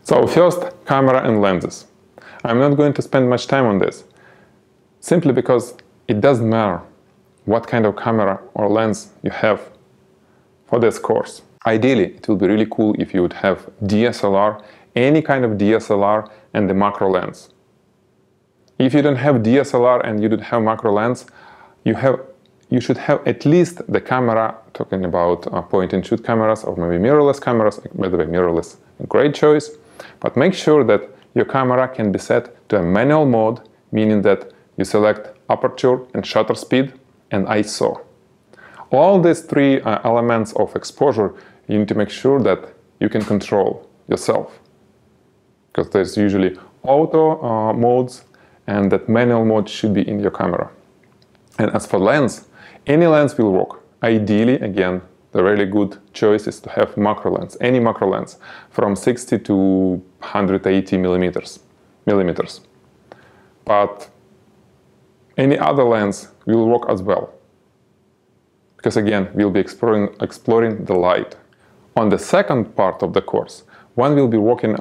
So first, camera and lenses. I'm not going to spend much time on this, simply because it doesn't matter what kind of camera or lens you have for this course. Ideally, it will be really cool if you would have DSLR, any kind of DSLR and the macro lens. If you don't have DSLR and you don't have macro lens, you should have at least the camera, talking about point-and-shoot cameras or maybe mirrorless cameras. By the way, mirrorless, a great choice. But make sure that your camera can be set to a manual mode, meaning that you select aperture and shutter speed and ISO. All these three elements of exposure, you need to make sure that you can control yourself. Because there's usually auto modes, and that manual mode should be in your camera. And as for lens, any lens will work. Ideally, again, the really good choice is to have macro lens, any macro lens, from 60 to 180 millimeters. But any other lens will work as well. Because again, we'll be exploring the light. On the second part of the course, one will be working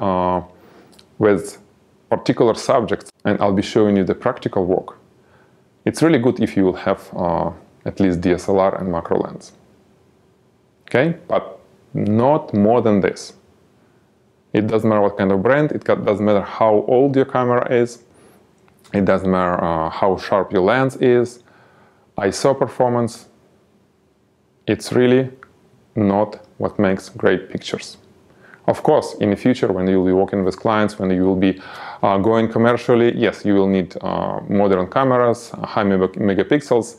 with particular subjects, and I'll be showing you the practical work. It's really good if you will have at least DSLR and macro lens. Okay, but not more than this. It doesn't matter what kind of brand, it doesn't matter how old your camera is, it doesn't matter how sharp your lens is, ISO performance. It's really not what makes great pictures. Of course, in the future, when you will be working with clients, when you will be going commercially, yes, you will need modern cameras, high megapixels,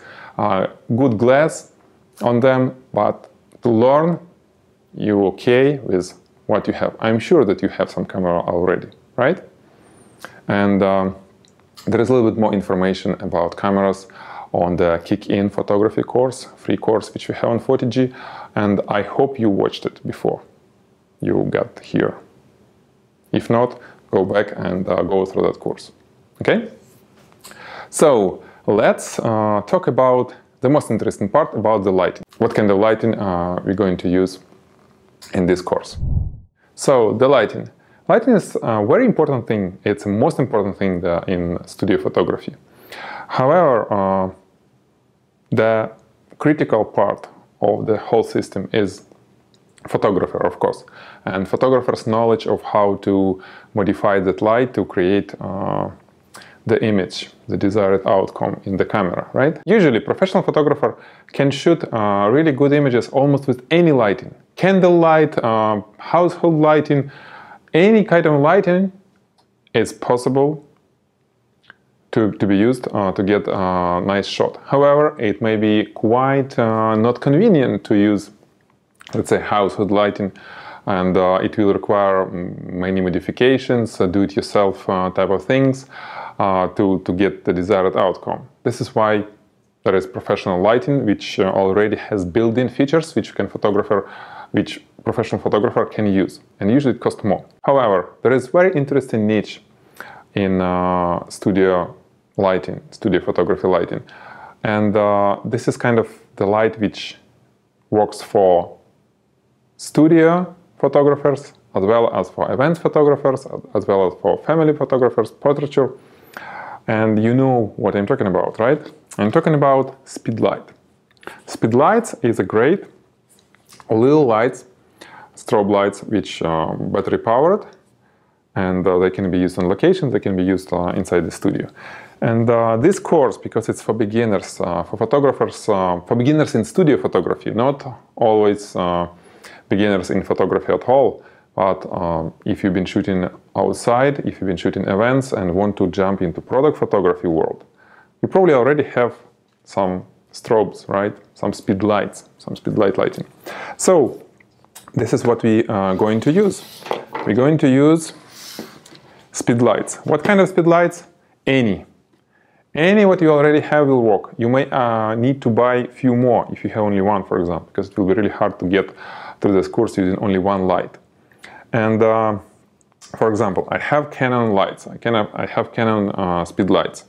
good glass on them, but to learn, you're okay with what you have. I'm sure that you have some camera already, right? And there is a little bit more information about cameras on the Kick-In photography course, free course, which we have on 40G, and I hope you watched it before you got here. If not, go back and go through that course. Okay? So let's talk about the most interesting part, about the lighting. What kind of lighting we're going to use in this course. So the lighting. Lighting is a very important thing. It's the most important thing in studio photography. However, the critical part of the whole system is photographer, of course, and photographer's knowledge of how to modify that light to create the image, the desired outcome in the camera, right? Usually, professional photographer can shoot really good images almost with any lighting. Candle light, household lighting, any kind of lighting is possible to be used to get a nice shot. However, it may be quite not convenient to use, let's say, household lighting, and it will require many modifications, do-it-yourself type of things to get the desired outcome. This is why there is professional lighting, which already has built-in features which professional photographer can use, and usually it costs more. However, there is very interesting niche in studio lighting, studio photography lighting, and this is kind of the light which works for studio photographers, as well as for event photographers, as well as for family photographers, portraiture. And you know what I'm talking about, right? I'm talking about Speedlight. Speedlights is a great little lights, strobe lights, which are battery powered, and they can be used on location, they can be used inside the studio. And this course, because it's for beginners, for photographers, for beginners in studio photography, not always beginners in photography at all, but if you've been shooting outside, if you've been shooting events and want to jump into product photography world, you probably already have some strobes, right? Some speed lights, some speedlight lighting. So this is what we are going to use. We're going to use speedlights. What kind of speedlights? Any what you already have will work. You may need to buy a few more if you have only one, for example, because it will be really hard to get through this course using only one light. And for example, I have Canon lights. I have Canon speed lights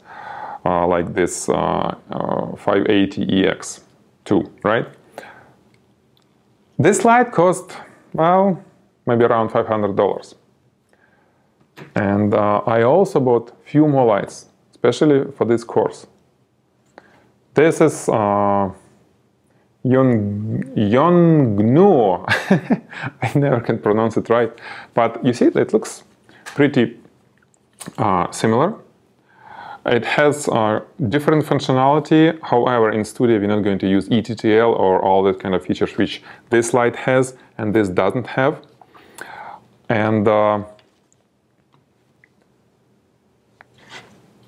like this 580EX2, right? This light cost, well, maybe around $500. And I also bought few more lights, especially for this course. This is Yongnuo. I never can pronounce it right, but you see it looks pretty similar. It has different functionality. However, in studio we're not going to use ETTL or all that kind of features which this light has and this doesn't have. And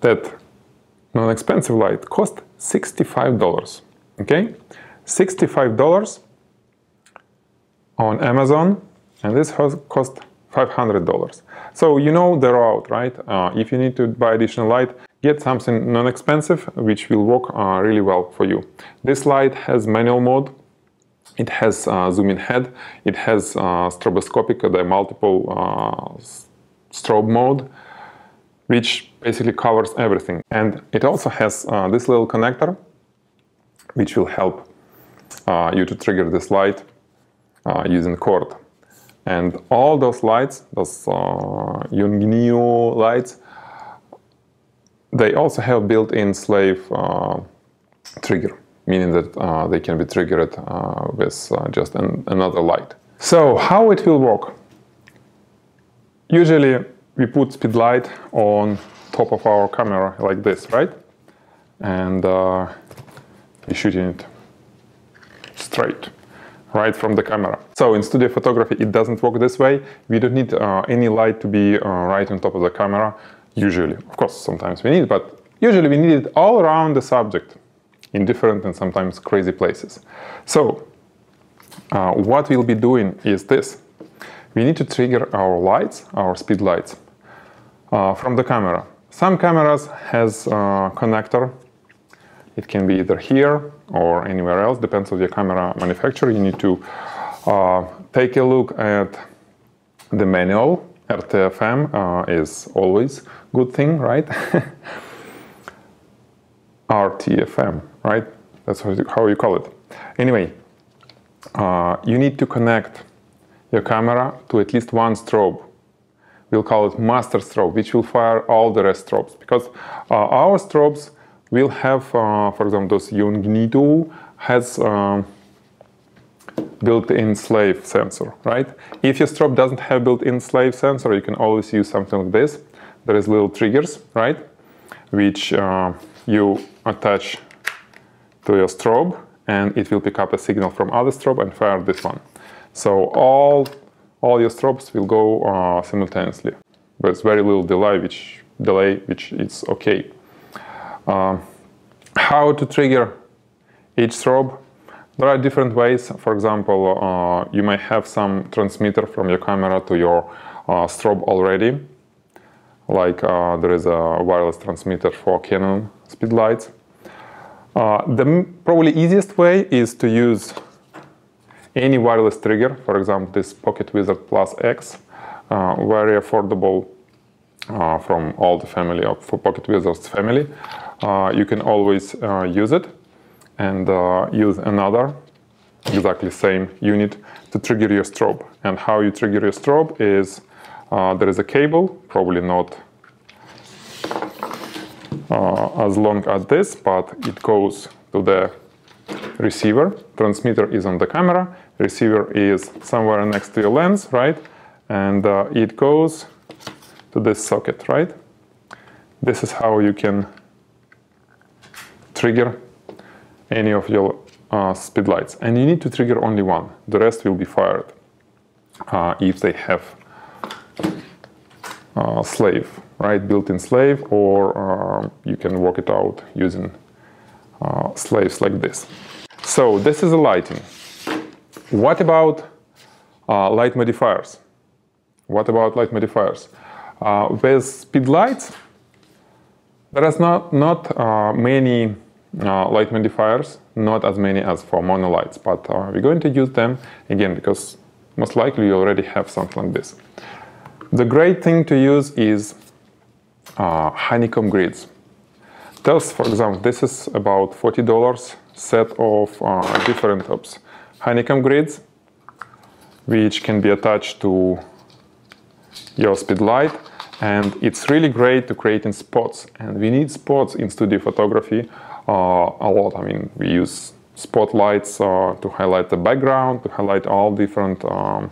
that non-expensive light cost $65. Okay, $65 on Amazon, and this has cost $500. So you know the route, right? If you need to buy additional light, get something non-expensive which will work really well for you. This light has manual mode, it has zoom-in head, it has stroboscopic, the multiple strobe mode, which basically covers everything. And it also has this little connector which will help you to trigger this light using cord. And all those lights, those Yongnuo lights, they also have built-in slave trigger, meaning that they can be triggered with just another light. So how it will work? Usually we put Speedlight on top of our camera like this, right? And we're shooting it straight, right from the camera. So in studio photography it doesn't work this way. We don't need any light to be right on top of the camera, usually. Of course, sometimes we need it, but usually we need it all around the subject in different and sometimes crazy places. So what we'll be doing is this. We need to trigger our lights, our speed lights, from the camera. Some cameras has a connector. It can be either here or anywhere else, depends on your camera manufacturer. You need to take a look at the manual. RTFM is always good thing, right? RTFM, right? That's how you call it. Anyway, you need to connect your camera to at least one strobe. We'll call it master strobe, which will fire all the rest strobes. Because our strobes will have, for example, those Yongnuo has built-in slave sensor, right? If your strobe doesn't have built-in slave sensor, you can always use something like this. There is little triggers, right? Which you attach to your strobe, and it will pick up a signal from other strobe and fire this one. So all your strobes will go simultaneously with very little delay, which is okay. How to trigger each strobe? There are different ways. For example, you may have some transmitter from your camera to your strobe already. Like there is a wireless transmitter for Canon Speedlights. The probably easiest way is to use any wireless trigger. For example, this Pocket Wizard Plus X, very affordable from all the family of Pocket Wizards family. You can always use it and use another exactly same unit to trigger your strobe. And how you trigger your strobe is there is a cable, probably not as long as this, but it goes to the receiver. Transmitter is on the camera, receiver is somewhere next to your lens, right? And it goes to this socket, right? This is how you can trigger any of your speed lights. And you need to trigger only one. The rest will be fired if they have slave, right? Built-in slave, or you can work it out using slaves like this. So this is the lighting. What about light modifiers? What about light modifiers? With speed lights, there is not many light modifiers, not as many as for monolights, but we're going to use them again because most likely you already have something like this. The great thing to use is honeycomb grids. Those, for example, this is about $40 set of different honeycomb grids, which can be attached to your speed light. And it's really great to create in spots. And we need spots in studio photography a lot. I mean, we use spotlights to highlight the background, to highlight all different, to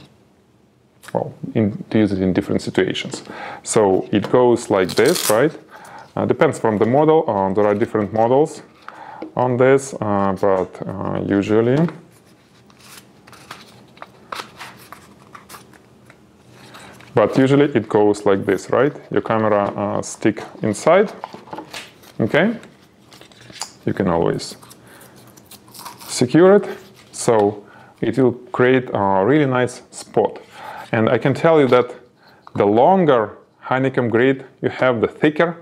use it in different situations. So it goes like this, right? Depends from the model. There are different models on this, but usually it goes like this, right? Your camera stick inside, okay? You can always secure it, so it will create a really nice spot. And I can tell you that the longer honeycomb grid you have, the thicker,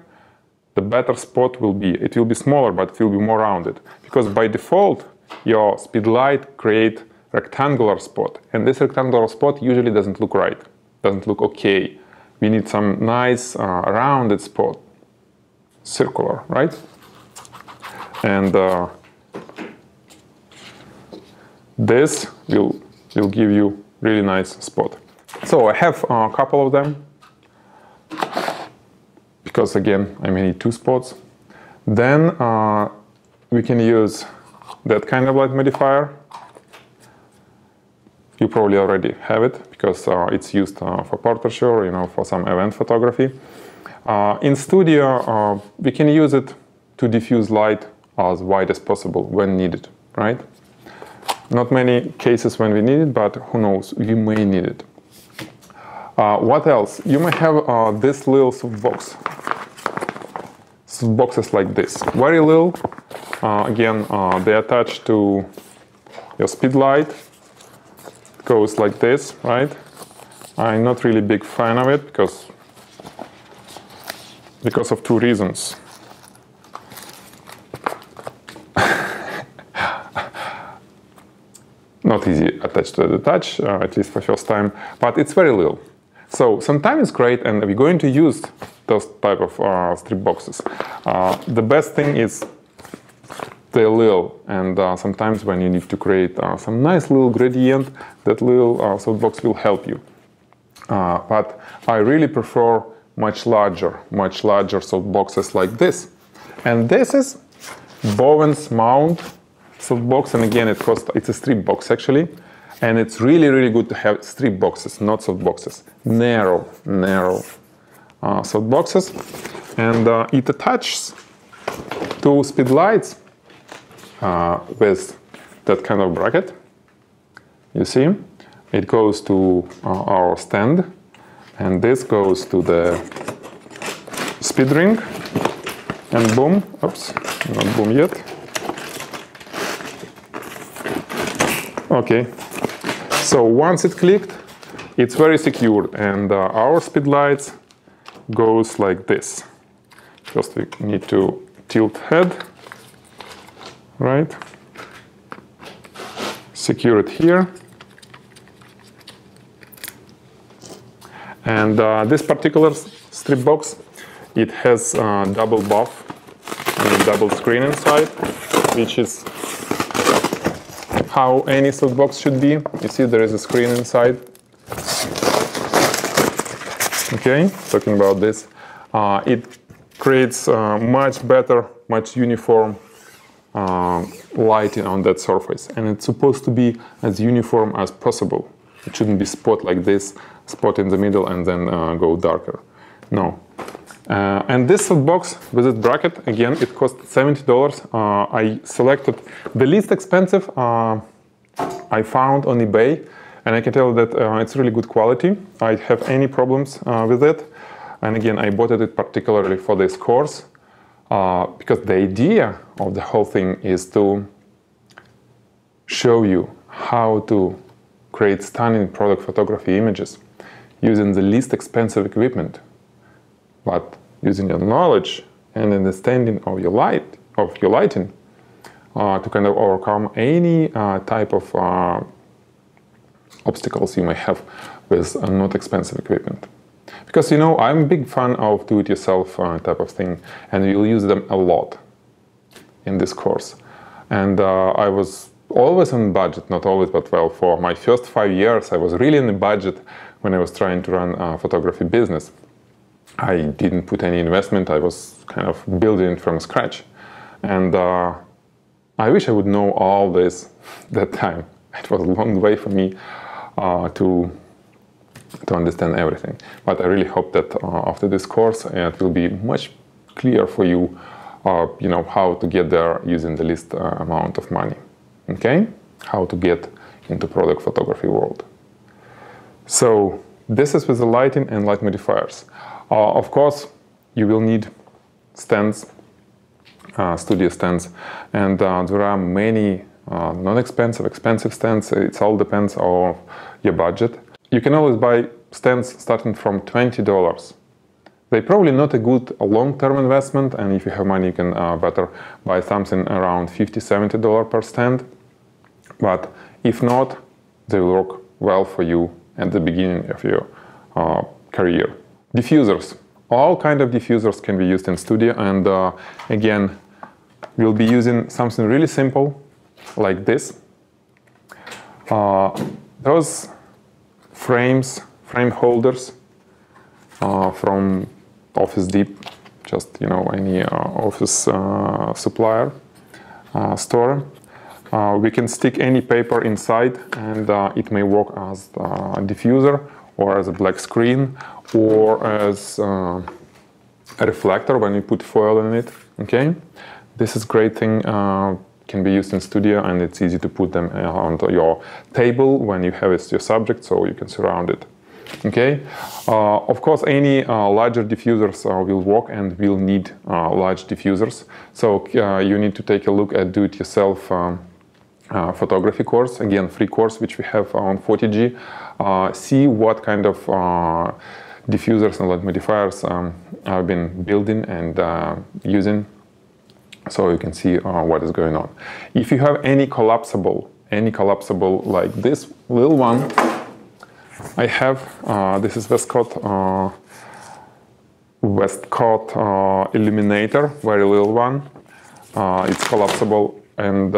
the better spot will be. It will be smaller, but it will be more rounded. Because by default, your Speedlight create rectangular spot. And this rectangular spot usually doesn't look right, doesn't look okay. We need some nice rounded spot, circular, right? And this will give you really nice spot. So I have a couple of them, because again, I may need 2 spots. Then we can use that kind of light modifier. You probably already have it, because it's used for portraiture, you know, for some event photography. In studio, we can use it to diffuse light as wide as possible when needed, right? Not many cases when we need it, but who knows, we may need it. What else? You may have this little soapbox. Soapboxes like this, very little. Again, they attach to your Speedlight. It goes like this, right? I'm not really big fan of it because of 2 reasons. Not easy attached to the touch, at least for first time, but it's very little. So sometimes it's great, and we're going to use those type of strip boxes. The best thing is they're little, and sometimes when you need to create some nice little gradient, that little soapbox will help you. But I really prefer much larger soapboxes like this. And this is Bowen's mount soapbox, and again, it's a strip box actually, and it's really good to have strip boxes, not soapboxes. Narrow soapboxes, and it attaches to Speedlights with that kind of bracket. You see, it goes to our stand, and this goes to the speed ring, and boom, oops, not boom yet. Okay, so once it clicked, it's very secure, and our Speedlights goes like this. First we need to tilt head, right? Secure it here. And this particular strip box, it has double buff and a double screen inside, which is how any soapbox should be. You see there is a screen inside. Okay, talking about this. It creates much better, much uniform lighting on that surface. And it's supposed to be as uniform as possible. It shouldn't be spot like this, spot in the middle and then go darker. No. And this soapbox with this bracket, again, it cost $70. I selected the least expensive I found on eBay, and I can tell that it's really good quality. I have any problems with it. And again, I bought it particularly for this course because the idea of the whole thing is to show you how to create stunning product photography images using the least expensive equipment, but using your knowledge and understanding of your lighting to kind of overcome any type of obstacles you may have with not expensive equipment. Because, you know, I'm a big fan of do-it-yourself type of thing, and we'll use them a lot in this course. And I was always on budget, not always, but well, for my first 5 years, I was really in the budget when I was trying to run a photography business. I didn't put any investment. I was kind of building it from scratch. And I wish I would know all this that time. It was a long way for me to understand everything. But I really hope that after this course, it will be much clearer for you, you know, how to get there using the least amount of money. Okay? How to get into product photography world. So this is with the lighting and light modifiers. Of course, you will need stands, studio stands, and there are many non-expensive, expensive stands. It all depends on your budget. You can always buy stands starting from $20. They're probably not a good long-term investment, and if you have money, you can better buy something around $50–70 per stand. But if not, they will work well for you at the beginning of your career. Diffusers. All kind of diffusers can be used in studio, and again, we'll be using something really simple like this. Those frame holders from Office Depot, just, you know, any office supplier store. We can stick any paper inside, and it may work as a diffuser or as a black screen or as a reflector when you put foil in it. Okay, this is great thing, can be used in studio, and it's easy to put them onto your table when you have your subject, so you can surround it. Okay, of course, any larger diffusers will work, and will need large diffusers. So you need to take a look at do-it-yourself photography course, again, free course which we have on 40G. See what kind of diffusers and light modifiers I've been building and using, so you can see what is going on. If you have any collapsible like this little one, I have this is Westcott illuminator, very little one. It's collapsible, and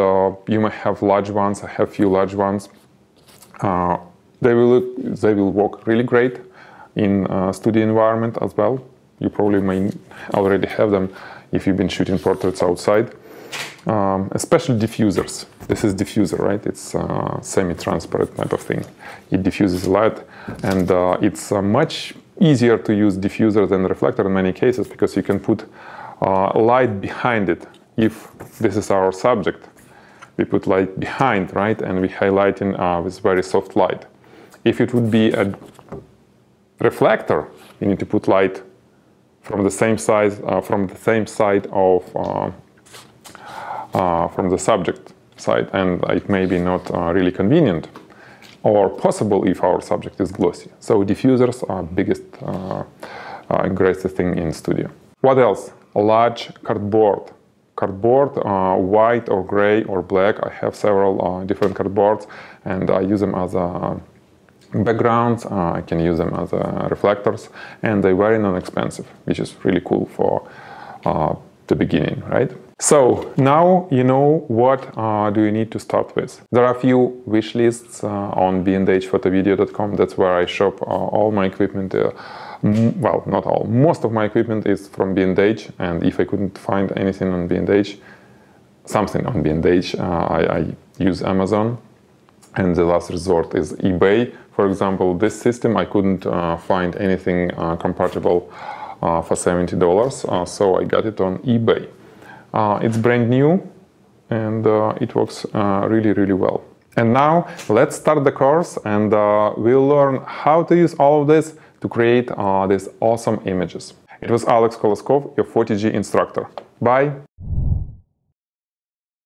you may have large ones. I have few large ones. They will work really great in studio environment as well. You probably may already have them if you've been shooting portraits outside. Especially diffusers. This is diffuser, right? It's a semi-transparent type of thing. It diffuses light, and it's much easier to use diffuser than reflector in many cases, because you can put light behind it. If this is our subject, we put light behind, right? And we highlighting with very soft light. If it would be a reflector, you need to put light from the same side of from the subject side, and it may be not really convenient or possible if our subject is glossy. So diffusers are biggest and greatest thing in studio. What else? A large cardboard. White or gray or black. I have several different cardboards, and I use them as backgrounds. I can use them as reflectors, and they're very non-expensive, which is really cool for the beginning, right? So now you know what do you need to start with. There are a few wish lists on b&hphotovideo.com. That's where I shop all my equipment. Well, not all. Most of my equipment is from B&H, and if I couldn't find anything on B&H, something on B&H, I use Amazon, and the last resort is eBay. For example, this system, I couldn't find anything compatible for $70, so I got it on eBay. It's brand new, and it works really, really well. And now let's start the course, and we'll learn how to use all of this to create these awesome images. It was Alex Koloskov, your 40G instructor. Bye!